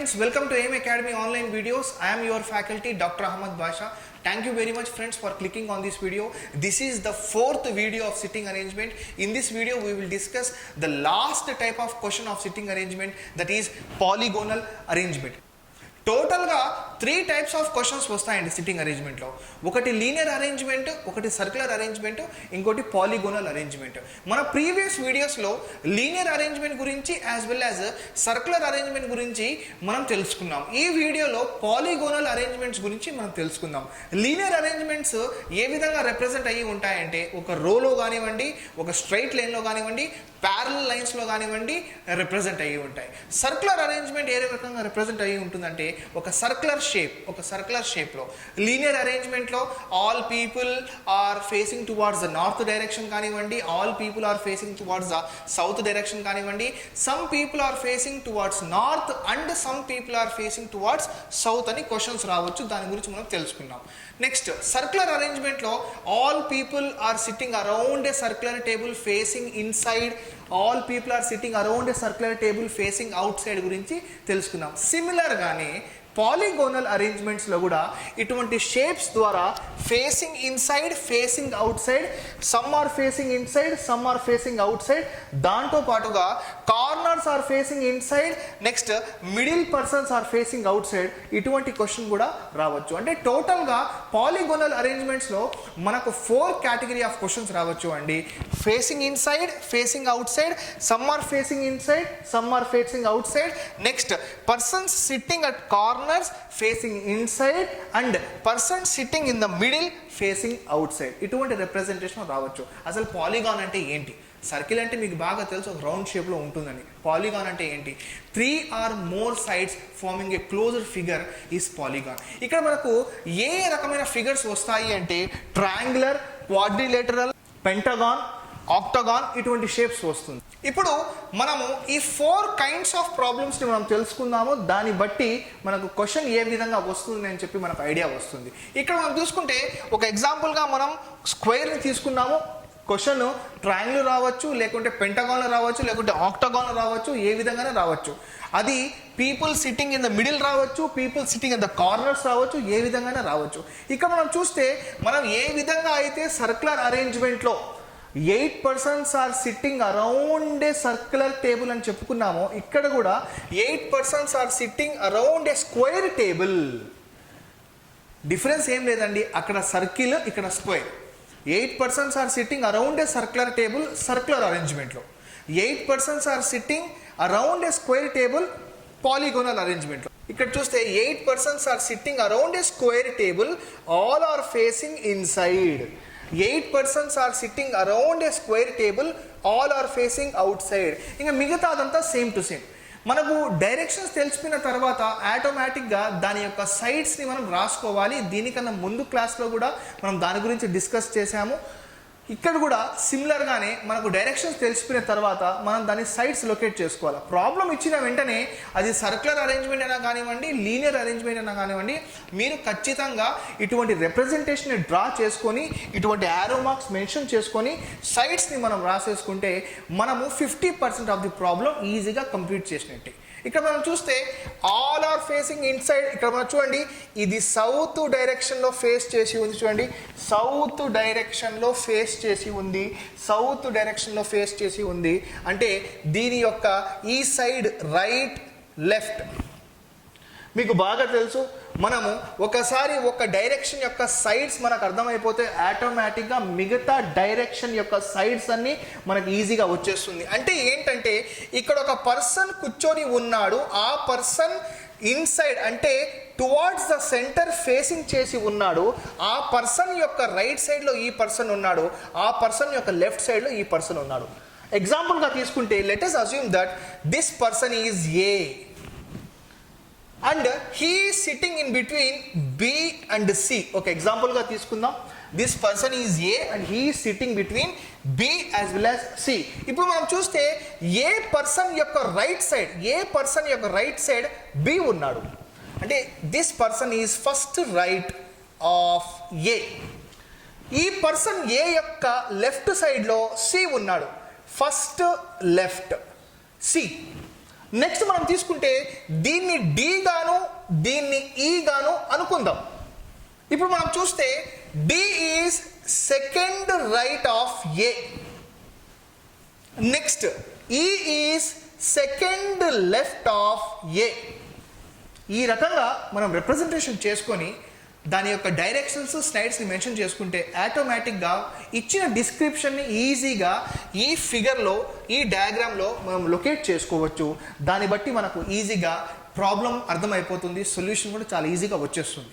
friends, welcome to AM Academy online videos. I am your faculty Dr. Ahmad Basha. Thank you very much friends for clicking on this video. This is the fourth video of sitting arrangement. In this video we will discuss the last type of question of sitting arrangement, that is polygonal arrangement. టోటల్గా 3 types of questions వస్తాయండి sitting అరేంజ్మెంట్లో. ఒకటి linear arrangement, ఒకటి circular arrangement, ఇంకోటి పాలిగోనల్ arrangement. మన previous వీడియోస్లో linear arrangement గురించి as well as circular arrangement గురించి మనం తెలుసుకున్నాం. ఈ వీడియోలో పాలిగోనల్ అరేంజ్మెంట్స్ గురించి మనం తెలుసుకుందాం. లీనియర్ అరేంజ్మెంట్స్ ఏ విధంగా రిప్రజెంట్ అయ్యి ఉంటాయంటే ఒక రోలో కానివ్వండి, ఒక స్ట్రైట్ లైన్లో కానివ్వండి, ప్యారలల్ లైన్స్లో కానివ్వండి రిప్రజెంట్ అయ్యి ఉంటాయి. సర్క్యులర్ అరేంజ్మెంట్ ఏ రకంగా రిప్రజెంట్ అయ్యి ఉంటుందంటే ఒక సర్క్యులర్ షేప్లో. లీనియర్ అరేంజ్మెంట్లో all people are facing towards the north direction కానివ్వండి, all people are facing towards the south direction కానివ్వండి, some people are facing towards north and some people are facing towards south అని questions రావచ్చు. దాని గురించి మనం తెలుసుకున్నాం. Next circular అరేంజ్మెంట్లో all people are sitting around a circular table facing inside, all people are sitting around a circular table facing outside గురించి తెలుసుకున్నాం. సిమిలర్గానే polygonal అరేంజ్మెంట్స్లో కూడా ఇటువంటి షేప్స్ ద్వారా facing inside, facing outside, some are facing inside, some are facing outside, దాంతో పాటుగా corners are facing inside, next middle persons are facing outside, ఇటువంటి question కూడా రావచ్చు. అంటే టోటల్గా పాలిగోనల్ అరేంజ్మెంట్స్లో మనకు 4 కేటగిరీ ఆఫ్ క్వశ్చన్స్ రావచ్చు అండి. Facing inside, facing outside, some are facing inside, some are facing outside, next persons sitting at corner facing inside and person sitting in the middle facing outside, ఇటువంటి representation రావచ్చు. అసలు polygon అంటే ఏంటి? Circle అంటే మీకు బాగా తెలుసు, ఒక రౌండ్ షేప్లో ఉంటుందని. పాలిగాన్ అంటే ఏంటి? 3 or more sides farming A closed figure is polygon. ఇక్కడ మనకు ఏ రకమైన ఫిగర్స్ వస్తాయి అంటే ట్రయాంగులర్, క్వాడ్రిలేటరల్, పెంటగాన్, ఆక్టగాన్, ఇటువంటి షేప్స్ వస్తుంది. ఇప్పుడు మనము ఈ 4 కైండ్స్ ఆఫ్ ప్రాబ్లమ్స్ని మనం తెలుసుకుందాము. దాన్ని బట్టి మనకు క్వశ్చన్ ఏ విధంగా వస్తుంది అని చెప్పి మనకు ఐడియా వస్తుంది. ఇక్కడ మనం చూసుకుంటే ఒక ఎగ్జాంపుల్గా మనం స్క్వేర్ని తీసుకున్నాము. క్వశ్చన్ ట్రయాంగిల్ రావచ్చు, లేకుంటే పెంటగాన్ రావచ్చు, లేకుంటే ఆక్టగాన్ రావచ్చు, ఏ విధంగానే రావచ్చు. అది people sitting in the middle రావచ్చు, people sitting in the corners రావచ్చు, ఏ విధంగానే రావచ్చు. ఇక్కడ మనం చూస్తే మనం ఏ విధంగా అయితే సర్క్యులర్ అరేంజ్మెంట్లో 8 persons are sitting around a circular table అని చెప్పుకున్నామో, ఇక్కడ కూడా 8 persons are sitting around a square table. Difference ఏం లేదండి, అక్కడ సర్కిల్, ఇక్కడ square. 8 persons are sitting around a circular table circular అరేంజ్మెంట్లో, 8 persons are sitting around a square table polygonal అరేంజ్మెంట్లో. ఇక్కడ చూస్తే 8 persons are sitting around a square table, all are facing inside. 8 persons are sitting around a square table, all are facing outside. ఇంకా మిగతా అదంతా same to same. మనకు directions తెలిసిపోయిన తర్వాత ఆటోమేటిక్గా దాని యొక్క సైడ్స్ని మనం రాసుకోవాలి. దీనికన్నా ముందు క్లాస్లో కూడా మనం దాని గురించి డిస్కస్ చేసాము. ఇక్కడ కూడా సిమిలర్గానే మనకు డైరెక్షన్స్ తెలిసిపోయిన తర్వాత మనం దాని సైడ్స్ లొకేట్ చేసుకోవాలి. ప్రాబ్లం ఇచ్చిన వెంటనే అది సర్క్యులర్ అరేంజ్మెంట్ అయినా కానివ్వండి, లీనియర్ అరేంజ్మెంట్ అయినా కానివ్వండి, మీరు ఖచ్చితంగా ఇటువంటి రిప్రజెంటేషన్ని డ్రా చేసుకొని, ఇటువంటి యారో మార్క్స్ మెన్షన్ చేసుకొని సైడ్స్ని మనం రాసేసుకుంటే మనము 50% ఆఫ్ ది ప్రాబ్లం ఈజీగా కంప్లీట్ చేసినట్టే. ఇక్కడ మనం చూస్తే ఆల్ ఆర్ ఫేసింగ్ ఇన్సైడ్. ఇక్కడ మనం చూడండి, ఇది సౌత్ డైరెక్షన్లో ఫేస్ చేసి ఉంది. చూడండి, సౌత్ డైరెక్షన్లో ఫేస్ చేసి ఉంది, సౌత్ డైరెక్షన్లో ఫేస్ చేసి ఉంది. అంటే దీని యొక్క ఈ సైడ్ రైట్, లెఫ్ట్ మీకు బాగా తెలుసు. మనము ఒకసారి ఒక డైరెక్షన్ యొక్క సైడ్స్ మనకు అర్థమైపోతే ఆటోమేటిక్గా మిగతా డైరెక్షన్ యొక్క సైడ్స్ అన్నీ మనకు ఈజీగా వచ్చేస్తుంది. అంటే ఏంటంటే ఇక్కడ ఒక పర్సన్ కూర్చొని ఉన్నాడు, ఆ పర్సన్ ఇన్సైడ్ అంటే టువార్డ్స్ ద సెంటర్ ఫేసింగ్ చేసి ఉన్నాడు. ఆ పర్సన్ యొక్క రైట్ సైడ్లో ఈ పర్సన్ ఉన్నాడు, ఆ పర్సన్ యొక్క లెఫ్ట్ సైడ్లో ఈ పర్సన్ ఉన్నాడు. ఎగ్జాంపుల్గా తీసుకుంటే let us assume that this person is A and he is sitting in between B and C. Okay, example గా తీసుకుందాం. This person is A and he is sitting between B as well as C. ఇప్పుడు మనం చూస్తే ఏ person యొక్క right side B ఉన్నాడు. అంటే this person is first right of A. ఈ person A యొక్క లెఫ్ట్ సైడ్లో C ఉన్నాడు, ఫస్ట్ లెఫ్ట్ C. నెక్స్ట్ మనం తీసుకుంటే దీన్ని డి గాను దీన్ని ఈ గాను అనుకుందాం. ఇప్పుడు మనం చూస్తే D is second right of A, next E is second left of A. ఈ రకంగా మనం రిప్రజెంటేషన్ చేసుకొని దాని యొక్క డైరెక్షన్స్ స్లైడ్స్ని మెన్షన్ చేసుకుంటే ఆటోమేటిక్గా ఇచ్చిన డిస్క్రిప్షన్ని ఈజీగా ఈ ఫిగర్లో ఈ డయాగ్రామ్లో మనం లొకేట్ చేసుకోవచ్చు. దాన్ని బట్టి మనకు ఈజీగా ప్రాబ్లం అర్థమైపోతుంది, సొల్యూషన్ కూడా చాలా ఈజీగా వచ్చేస్తుంది.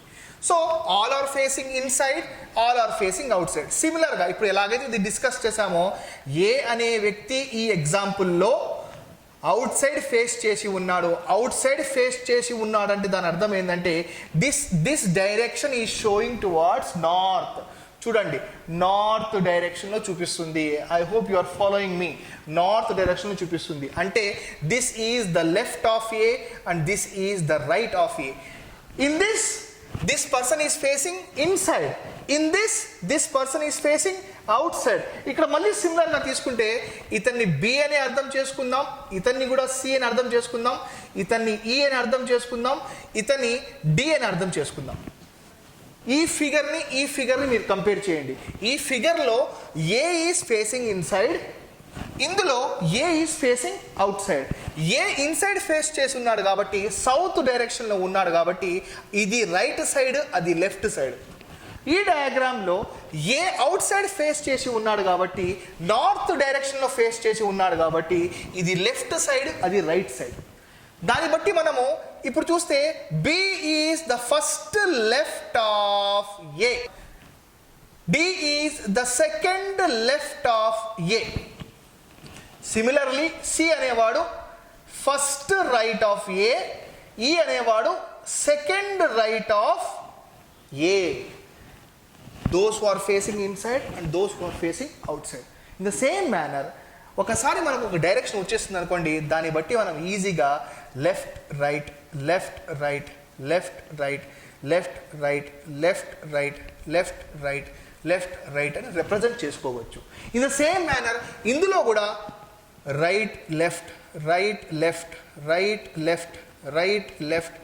So all are facing inside, all are facing outside. సిమిలర్గా ఇప్పుడు ఎలాగైతే ఇది డిస్కస్ చేసామో ఏ అనే వ్యక్తి ఈ ఎగ్జాంపుల్లో అవుట్ సైడ్ ఫేస్ చేసి ఉన్నాడు. అవుట్ సైడ్ ఫేస్ చేసి ఉన్నాడు అంటే దాని అర్థం ఏంటంటే this direction is showing towards north. చూడండి, నార్త్ డైరెక్షన్లో చూపిస్తుంది. I hope you are following me. North డైరెక్షన్లో చూపిస్తుంది అంటే this is the left of A and this is the right of A. In this person is facing inside, in this person is facing outside. ఇక్కడ మళ్ళీ సిమిలర్గా తీసుకుంటే ఇతన్ని B అని అర్థం చేసుకుందాం, ఇతన్ని కూడా సి అని అర్థం చేసుకుందాం, ఇతన్ని ఈ అని అర్థం చేసుకుందాం, ఇతన్ని డి అని అర్థం చేసుకుందాం. ఈ ఫిగర్ని మీరు కంపేర్ చేయండి. ఈ ఫిగర్లో ఏ ఈజ్ ఫేసింగ్ ఇన్సైడ్, ఇందులో A is facing outside. A inside face చేసి ఉన్నాడు కాబట్టి సౌత్ డైరెక్షన్లో ఉన్నాడు కాబట్టి ఇది రైట్ సైడ్, అది లెఫ్ట్ సైడ్. ఈ డయాగ్రామ్లో ఏ అవుట్ సైడ్ ఫేస్ చేసి ఉన్నాడు కాబట్టి నార్త్ డైరెక్షన్లో ఫేస్ చేసి ఉన్నాడు కాబట్టి ఇది లెఫ్ట్ సైడ్, అది రైట్ సైడ్. దాన్ని బట్టి మనము ఇప్పుడు చూస్తే B is the first left of A, D is the second left of A. Similarly C అనేవాడు first right of A, E అనేవాడు second right of A. Those who are facing inside and those who are facing outside. In the same manner, ఒకసారి మనకు ఒక direction వచ్చేస్తుంది అనుకోండి, దాన్ని బట్టి మనం ఈజీగా left right, left right, left right, left right, left right, left right, left right అని రిప్రజెంట్ చేసుకోవచ్చు. ఇన్ ద సేమ్ మేనర్ ఇందులో కూడా right left, right left, right left, right left,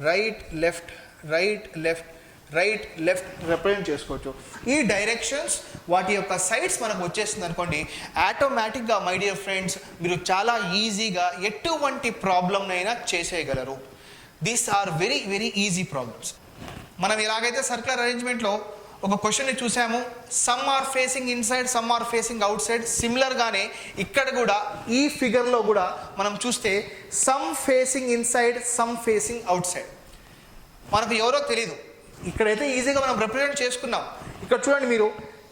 right left, right left, right left represent చేసుకోవచ్చు. ఈ directions వాటి యొక్క sides మనకు వచ్చేస్తుంది అనుకోండి, ఆటోమేటిక్గా మై డియర్ ఫ్రెండ్స్ మీరు చాలా ఈజీగా ఎటువంటి ప్రాబ్లంనైనా చేసేయగలరు. These are very very easy problems. మనం ఎలాగైతే సర్క్యులర్ అరేంజ్మెంట్లో ఒక క్వశ్చన్ని చూసాము, some are facing inside, some are facing outside. సిమిలర్గానే ఇక్కడ కూడా ఈ ఫిగర్లో కూడా మనం చూస్తే some facing inside, some facing outside. మనకు ఎవరో తెలీదు, ఇక్కడైతే ఈజీగా మనం రిప్రజెంట్ చేసుకున్నాం. ఇక్కడ చూడండి మీరు,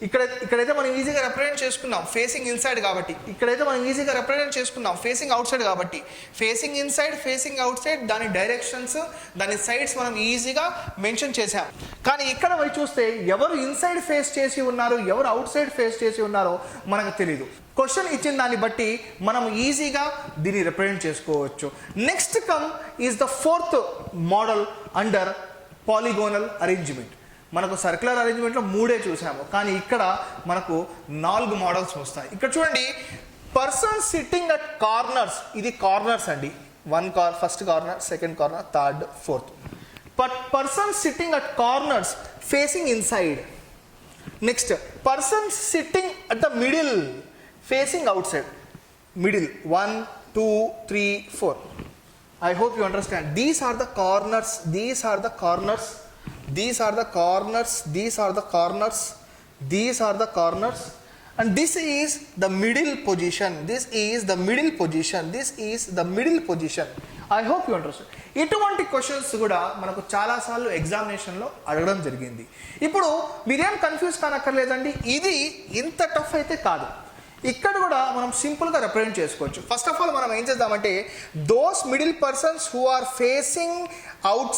ఇక్కడైతే మనం ఈజీగా రిప్రజెంట్ చేసుకున్నాం ఫేసింగ్ ఇన్సైడ్ కాబట్టి, ఇక్కడైతే మనం ఈజీగా రిప్రజెంట్ చేసుకున్నాం ఫేసింగ్ అవుట్ సైడ్ కాబట్టి. Facing inside, facing out side, దాని డైరెక్షన్స్, దాని సైడ్స్ మనం ఈజీగా మెన్షన్ చేసాం. కానీ ఇక్కడ పోయి చూస్తే ఎవరు ఇన్సైడ్ ఫేస్ చేసి ఉన్నారు, ఎవరు అవుట్ సైడ్ ఫేస్ చేసి ఉన్నారో మనకు తెలీదు. క్వశ్చన్ ఇచ్చిన దాన్ని బట్టి మనం ఈజీగా దీన్ని రిప్రజెంట్ చేసుకోవచ్చు. Next come is the fourth model under polygonal arrangement. మనకు సర్క్యులర్ అరేంజ్మెంట్లో 3 చూసాము, కానీ ఇక్కడ మనకు 4 మోడల్స్ వస్తాయి. ఇక్కడ చూడండి, పర్సన్ సిట్టింగ్ అట్ కార్నర్స్, ఇది కార్నర్స్ అండి. First corner, second corner, third, fourth. But person sitting at corners facing inside. Next person sitting at the middle facing out side. Middle 1, 2, 3, 4. I hope you understand. These are the corners, these are the corners, these are the corners, these are the corners, these are the corners, and this is the middle position, this is the middle position, this is the middle position. I hope you understand. ఇటువంటి questions కూడా మనకు చాలాసార్లు ఎగ్జామినేషన్లో అడగడం జరిగింది. ఇప్పుడు మీరేం confuse కానక్కర్లేదండి, ఇది ఇంత టఫ్ అయితే కాదు. ఇక్కడ కూడా మనం సింపుల్గా రిప్రజెంట్ చేసుకోవచ్చు. ఫస్ట్ ఆఫ్ ఆల్ మనం ఏం చేద్దామంటే those middle persons who are facing out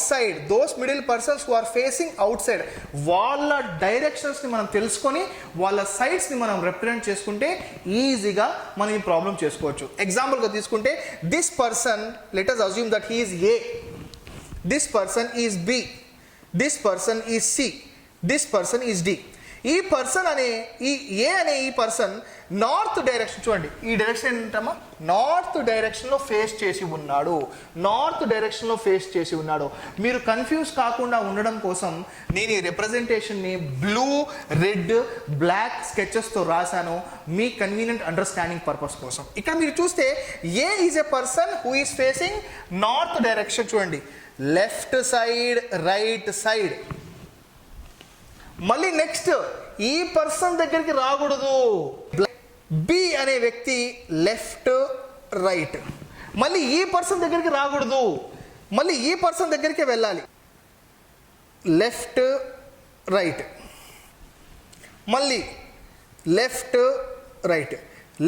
side, వాళ్ళ డైరెక్షన్స్ని మనం తెలుసుకొని వాళ్ళ సైడ్స్ని మనం రిప్రజెంట్ చేసుకుంటే ఈజీగా మనం ఈ ప్రాబ్లం చేసుకోవచ్చు. ఎగ్జాంపుల్గా తీసుకుంటే this person, let us assume that he is A, this person is B, this person is C, this person is D. ఈ పర్సన్ అనే ఏ అనే ఈ పర్సన్ నార్త్ డైరెక్షన్, చూడండి ఈ డైరెక్షన్ ఏంటమ్మా, నార్త్ డైరెక్షన్లో ఫేస్ చేసి ఉన్నాడు. నార్త్ డైరెక్షన్లో ఫేస్ చేసి ఉన్నాడు. మీరు కన్ఫ్యూజ్ కాకుండా ఉండడం కోసం నేను ఈ రిప్రజెంటేషన్ని బ్లూ, రెడ్, బ్లాక్ స్కెచెస్తో రాశాను మీ కన్వీనియంట్ అండర్స్టాండింగ్ పర్పస్ కోసం. ఇక్కడ మీరు చూస్తే A is a person who is facing north direction. చూడండి, లెఫ్ట్ సైడ్, రైట్ సైడ్. మళ్ళీ నెక్స్ట్ ఈ పర్సన్ దగ్గరికి రాకూడదు. బి అనే వ్యక్తి లెఫ్ట్, రైట్. మళ్ళీ ఈ పర్సన్ దగ్గరికి రాకూడదు, మళ్ళీ ఈ పర్సన్ దగ్గరికి వెళ్ళాలి. లెఫ్ట్, రైట్, మళ్ళీ left, right,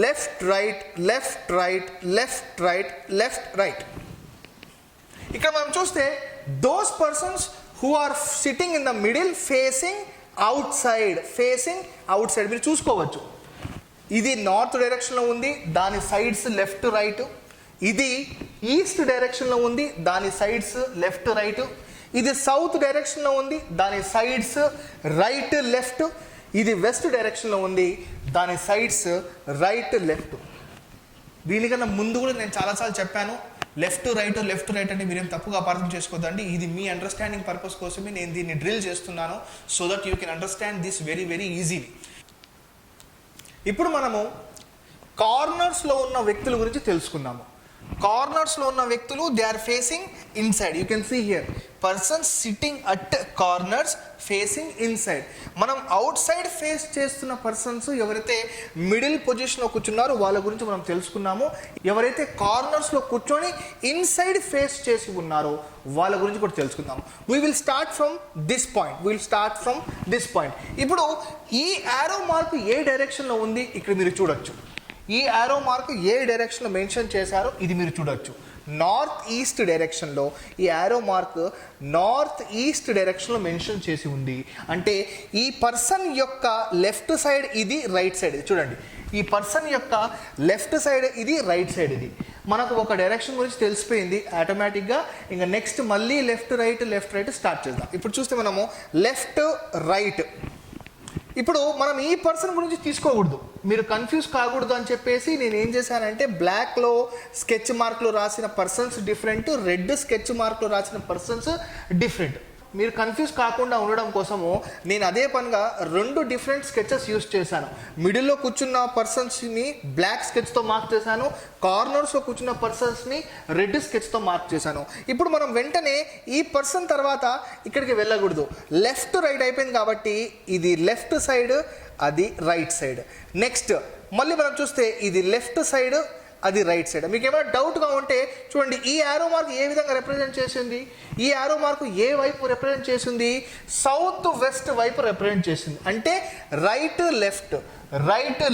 left, right, left, right, left, right, left, right. ఇక్కడ మనం చూస్తే those persons who are sitting in the middle facing outside, facing outside. మీరు చూసుకోవచ్చు, ఇది నార్త్ డైరెక్షన్లో ఉంది, దాని సైడ్స్ లెఫ్ట్, రైట్. ఇది ఈస్ట్ డైరెక్షన్లో ఉంది, దాని సైడ్స్ లెఫ్ట్, రైట్. ఇది సౌత్ డైరెక్షన్లో ఉంది, దాని సైడ్స్ రైట్, లెఫ్ట్. ఇది వెస్ట్ డైరెక్షన్లో ఉంది, దాని సైడ్స్ రైట్, లెఫ్ట్. దీనికన్నా ముందు కూడా నేను చాలాసార్లు చెప్పాను, లెఫ్ట్ రైట్, లెఫ్ట్ రైట్ అంటే మీరేం తప్పుగా అపార్థం చేసుకోవద్దండి. ఇది మీ అండర్స్టాండింగ్ పర్పస్ కోసమే నేను దీన్ని డ్రిల్ చేస్తున్నాను, so that you can understand this very very easily. ఇప్పుడు మనము కార్నర్స్లో ఉన్న వ్యక్తుల గురించి తెలుసుకుందాము. కార్నర్స్లో ఉన్న వ్యక్తులు they are facing inside. You can see here persons sitting at corners facing inside. మనం అవుట్ సైడ్ ఫేస్ చేస్తున్న పర్సన్స్ ఎవరైతే మిడిల్ పొజిషన్లో కూర్చున్నారో వాళ్ళ గురించి మనం తెలుసుకున్నాము. ఎవరైతే కార్నర్స్లో కూర్చొని ఇన్సైడ్ ఫేస్ చేసి ఉన్నారో వాళ్ళ గురించి కూడా తెలుసుకుందాము. We will start from this point. ఇప్పుడు ఈ యారో మార్క్ ఏ డైరెక్షన్లో ఉంది ఇక్కడ మీరు చూడొచ్చు. ఈ యారో మార్క్ ఏ డైరెక్షన్లో మెన్షన్ చేశారో ఇది మీరు చూడొచ్చు. నార్త్ ఈస్ట్ డైరెక్షన్లో ఈ యారో మార్క్ నార్త్ ఈస్ట్ డైరెక్షన్లో మెన్షన్ చేసి ఉంది. అంటే ఈ పర్సన్ యొక్క లెఫ్ట్ సైడ్ ఇది, రైట్ సైడ్ ఇది. చూడండి, ఈ పర్సన్ యొక్క లెఫ్ట్ సైడ్ ఇది, రైట్ సైడ్ ఇది. మనకు ఒక డైరెక్షన్ గురించి తెలిసిపోయింది ఆటోమేటిక్గా. ఇంకా నెక్స్ట్ మళ్ళీ లెఫ్ట్ రైట్ స్టార్ట్ చేద్దాం. ఇప్పుడు చూస్తే మనము లెఫ్ట్, రైట్. ఇప్పుడు మనం ఈ పర్సన్ గురించి తీసుకోకూడదు, మీరు కన్ఫ్యూజ్ కాకూడదు అని చెప్పేసి నేను ఏం చేశానంటే బ్లాక్లో స్కెచ్ మార్క్లో రాసిన పర్సన్స్ డిఫరెంట్, రెడ్ స్కెచ్ మార్క్లో రాసిన పర్సన్స్ డిఫరెంట్. మీరు కన్ఫ్యూజ్ కాకుండా ఉండడం కోసము నేను అదే పనిగా 2 డిఫరెంట్ స్కెచెస్ యూస్ చేశాను. మిడిల్లో కూర్చున్న పర్సన్స్ని బ్లాక్ స్కెచ్తో మార్క్ చేశాను, కార్నర్స్లో కూర్చున్న పర్సన్స్ని రెడ్ స్కెచ్తో మార్క్ చేశాను. ఇప్పుడు మనం వెంటనే ఈ పర్సన్ తర్వాత ఇక్కడికి వెళ్ళకూడదు, లెఫ్ట్ రైట్ అయిపోయింది కాబట్టి ఇది లెఫ్ట్ సైడ్, అది రైట్ సైడ్. నెక్స్ట్ మళ్ళీ మనం చూస్తే ఇది లెఫ్ట్ సైడ్, అది రైట్ సైడ్. మీకు ఏమైనా డౌట్గా ఉంటే చూడండి, ఈ యారో మార్క్ ఏ విధంగా రిప్రజెంట్ చేసింది, ఈ యారో మార్క్ ఏ వైపు రిప్రజెంట్ చేసింది, సౌత్ వెస్ట్ వైపు రిప్రజెంట్ చేసింది. అంటే రైట్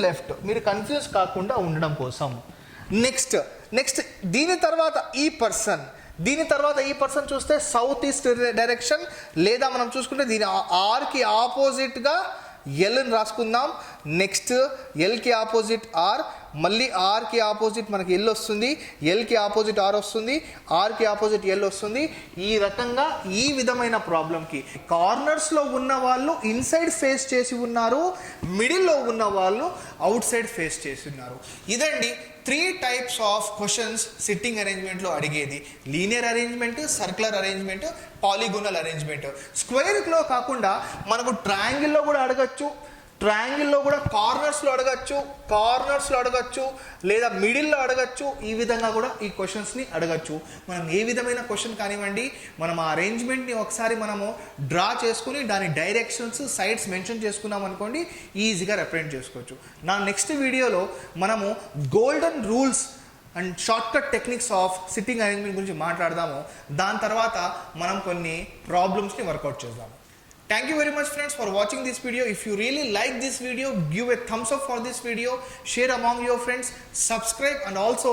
లెఫ్ట్ మీరు కన్ఫ్యూజ్ కాకుండా ఉండడం కోసం. నెక్స్ట్ దీని తర్వాత ఈ పర్సన్ చూస్తే సౌత్ ఈస్ట్ డైరెక్షన్, లేదా మనం చూసుకుంటే దీని ఆర్కి ఆపోజిట్గా ఎల్ని రాసుకుందాం. నెక్స్ట్ ఎల్కి ఆపోజిట్ ఆర్, మళ్ళీ ఆర్కి ఆపోజిట్ మనకి ఎల్ వస్తుంది, ఎల్కి ఆపోజిట్ ఆర్ వస్తుంది, ఆర్కి ఆపోజిట్ ఎల్ వస్తుంది. ఈ రకంగా ఈ విధమైన ప్రాబ్లంకి కార్నర్స్లో ఉన్న వాళ్ళు ఇన్సైడ్ ఫేస్ చేసి ఉన్నారు, మిడిల్లో ఉన్న వాళ్ళు అవుట్ సైడ్ ఫేస్ చేసి ఉన్నారు. ఇదండి 3 టైప్స్ ఆఫ్ క్వశ్చన్స్ సిట్టింగ్ అరేంజ్మెంట్లో అడిగేది. Linear arrangement, circular arrangement, polygonal arrangement. స్క్వేర్లో కాకుండా మనకు ట్రయాంగిల్లో కూడా అడగచ్చు, ట్రయాంగిల్లో కూడా కార్నర్స్లో అడగచ్చు, లేదా మిడిల్లో అడగచ్చు. ఈ విధంగా కూడా ఈ క్వశ్చన్స్ని అడగచ్చు. మనం ఏ విధమైన క్వశ్చన్ కానివ్వండి, మనం ఆ అరేంజ్మెంట్ని ఒకసారి మనము డ్రా చేసుకుని దాని డైరెక్షన్స్, సైడ్స్ మెన్షన్ చేసుకున్నాం అనుకోండి, ఈజీగా రిప్రజెంట్ చేసుకోవచ్చు. నా నెక్స్ట్ వీడియోలో మనము golden rules and shortcut techniques of sitting arrangement గురించి మాట్లాడదాము. దాని తర్వాత మనం కొన్ని ప్రాబ్లమ్స్ని వర్కౌట్ చేద్దాము. Thank you very much friends for watching this video. If you really like this video, give a thumbs up for this video, share among your friends, subscribe, and also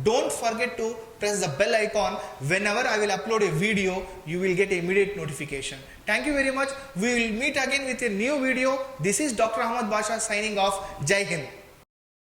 don't forget to press the bell icon. Whenever I will upload a video, you will get immediate notification. Thank you very much. We will meet again with a new video. This is Dr. Ahmad Basha signing off. Jai Hind.